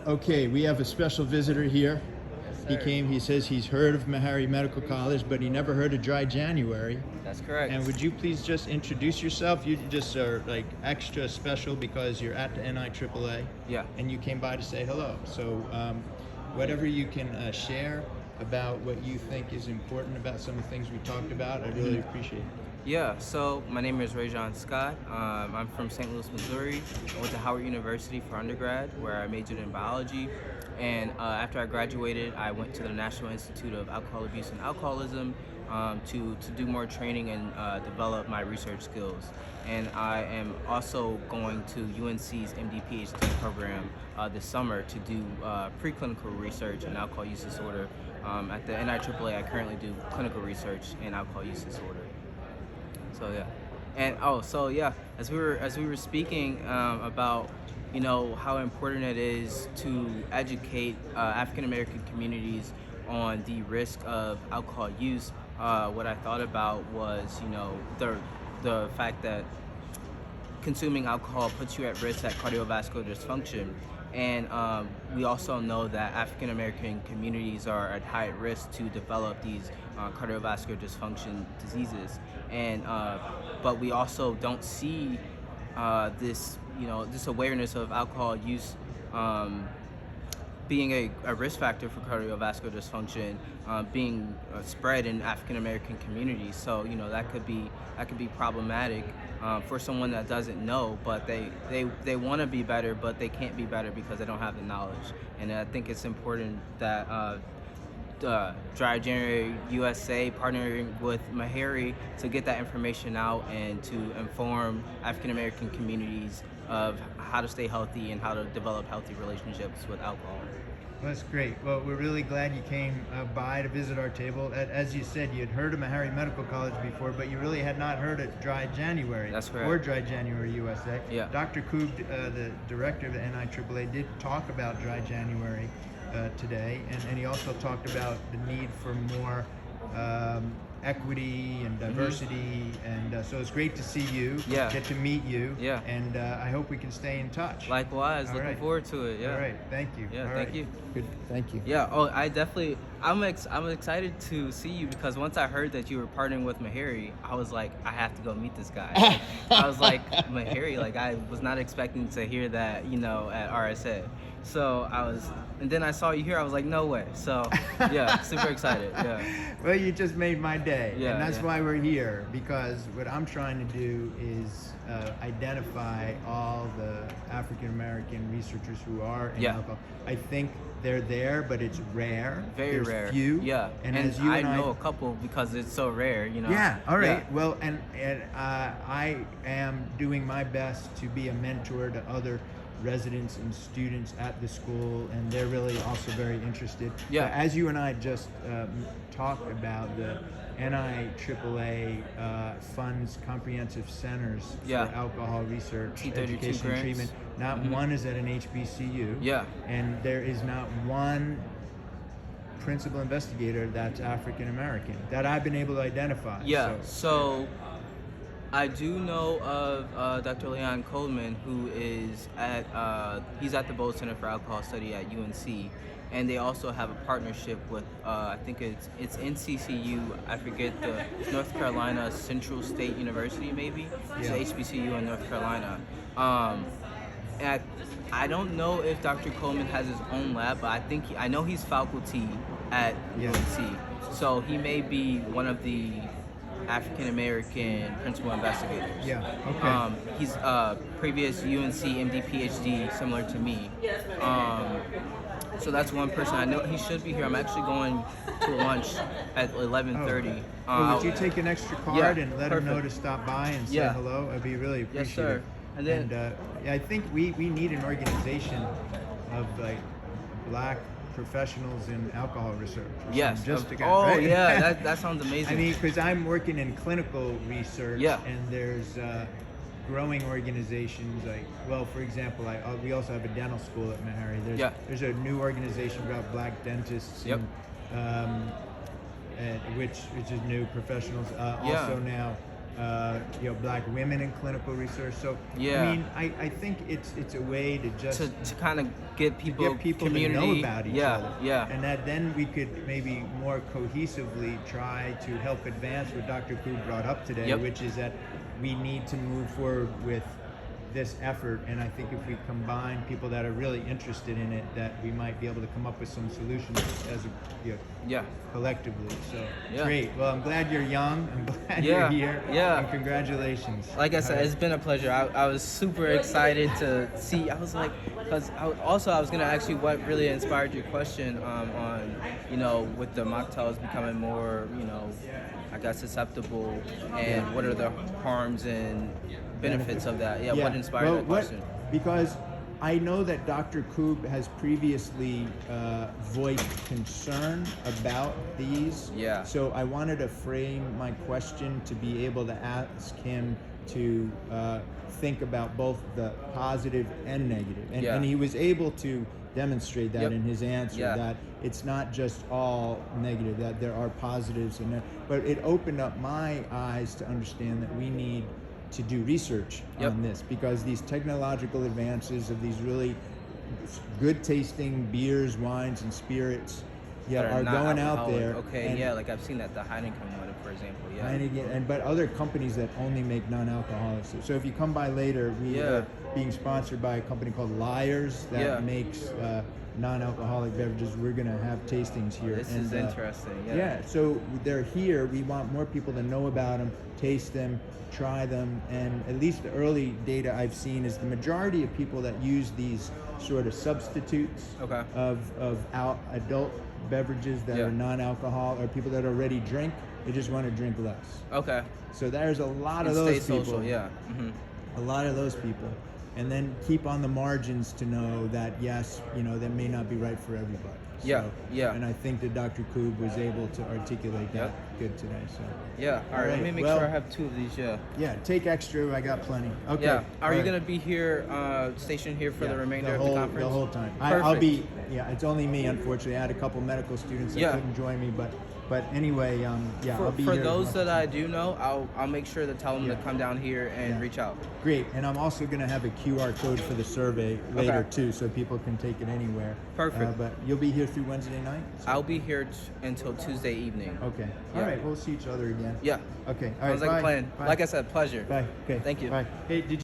Okay, we have a special visitor here. He Sir. came, he says he's heard of Meharry Medical College, but he never heard of Dry January. That's correct. And would you please just introduce yourself? You just are like extra special because you're at the NIAAA. Yeah. And you came by to say hello. So whatever you can share about what you think is important about some of the things we talked about, I really appreciate it. Yeah, so my name is Rajon Scott. I'm from St. Louis, Missouri. I went to Howard University for undergrad, where I majored in biology. And after I graduated, I went to the National Institute of Alcohol Abuse and Alcoholism to do more training and develop my research skills. And I am also going to UNC's MD PhD program this summer to do preclinical research in alcohol use disorder. At the NIAAA, I currently do clinical research in alcohol use disorder. So yeah, and as we were speaking about, how important it is to educate African American communities on the risk of alcohol use. What I thought about was, the fact that consuming alcohol puts you at risk at cardiovascular dysfunction. And we also know that African American communities are at high risk to develop these cardiovascular dysfunction diseases. And but we also don't see this awareness of alcohol use being a risk factor for cardiovascular dysfunction being spread in African American communities. So that could be problematic for someone that doesn't know, but they want to be better, but they can't be better because they don't have the knowledge. And I think it's important that Dry January USA partnering with Meharry to get that information out and to inform African American communities of how to stay healthy and how to develop healthy relationships with alcohol. Well, that's great. Well, we're really glad you came by to visit our table. As you said, you had heard of Meharry Medical College before, but you really had not heard of Dry January. That's correct. Or Dry January USA. Yeah. Dr. Koob, the director of the NIAAA, did talk about Dry January today, and he also talked about the need for more equity and diversity, and so it's great to see you, get to meet you, and I hope we can stay in touch. Likewise, looking forward to it. All right, thank you. Yeah, thank you. Good, thank you. Yeah, I'm excited to see you because once I heard that you were partnering with Meharry, I was like, I have to go meet this guy. I was like, Meharry, like I was not expecting to hear that, at RSA. So and then I saw you here, I was like, no way. So yeah, super excited. Yeah. Well, you just made my day, Yeah, and that's yeah. why we're here, because what I'm trying to do is identify all the African American researchers who are in alcohol. I think they're there, but it's rare. Very There's rare. Few. Yeah. And as you I and know a couple because it's so rare, Yeah, all right. Yeah. Well, and I am doing my best to be a mentor to other residents and students at the school, and they're really also very interested. Yeah. As you and I just talked about, the NIAAA funds comprehensive centers for alcohol research, T32 education, and grants. treatment. Not one is at an HBCU. Yeah. And there is not one principal investigator that's African American that I've been able to identify. Yeah. So I do know of Dr. Leon Coleman, who is he's at the Bowles Center for Alcohol Study at UNC, and they also have a partnership with I think it's NCCU. I forget the North Carolina Central State University, maybe. It's an HBCU in North Carolina. And I don't know if Dr. Coleman has his own lab, but I know he's faculty at UNC, so he may be one of the African American principal investigators. Yeah. Okay. He's previous UNC MD PhD, similar to me. So that's one person I know. He should be here. I'm actually going to lunch at 11:30. Well, would you take an extra card and let him know perfect. to stop by and say hello? I'd be really appreciative. Yes, sir. And then I think we need an organization of like black professionals in alcohol research. Yes. Right? Yeah, that sounds amazing. I mean, because I'm working in clinical research, Yeah. and there's growing organizations like, well, for example, we also have a dental school at Meharry. There's a new organization about black dentists, and which is new professionals. Also now Black women in clinical research. So Yeah. I mean, I think it's a way to just to kind of get people, to know about each other. Yeah. And that then we could maybe more cohesively try to help advance what Dr. Koob brought up today, Yep. which is that we need to move forward with this effort. And I think if we combine people that are really interested in it, that we might be able to come up with some solutions as collectively. So great. Well, I'm glad you're young. I'm glad you're here. Yeah. And congratulations. Like I said, it's been a pleasure. I was super excited to see. I was like, because I was gonna ask you what really inspired your question on, with the mocktails becoming more, I guess acceptable, and what are the harms and benefits of that? Yeah. What inspired that question? Because I know that Dr. Koob has previously voiced concern about these. Yeah. So I wanted to frame my question to be able to ask him to think about both the positive and negative. And he was able to demonstrate that in his answer, that it's not just all negative, that there are positives. But it opened up my eyes to understand that we need to do research on this, because these technological advances of these really good tasting beers, wines, and spirits are going out there. Okay, like I've seen that, the Heineken one, for example. Heineken, but other companies that only make non-alcoholic. So if you come by later, we are being sponsored by a company called Liars that makes non-alcoholic beverages. We're going to have tastings here. This is interesting. So they're here. We want more people to know about them, taste them, try them, and at least the early data I've seen is the majority of people that use these sort of substitutes of adult beverages that are non-alcohol, or people that already drink, they just want to drink less. So there's a lot of those people. Social, A lot of those people. And then keep on the margins to know that, yes, that may not be right for everybody. And I think that Dr. Koob was able to articulate that good today. So all right. Let me make sure I have 2 of these. Take extra. I got plenty. Are you gonna be here, stationed here for the remainder of the conference? The whole time. Perfect. I'll be. It's only me, unfortunately. I had a couple medical students that couldn't join me, but anyway, I'll be for here. For those that I do know, I'll make sure to tell them to come down here and reach out. Great, and I'm also going to have a QR code for the survey later too, so people can take it anywhere. Perfect. But you'll be here through Wednesday night? I'll be here until Tuesday evening. Okay. All right, we'll see each other again. Yeah. Okay. All right. Sounds like a plan. Bye. Like I said, pleasure. Bye. Okay. Thank you. Bye. Hey, did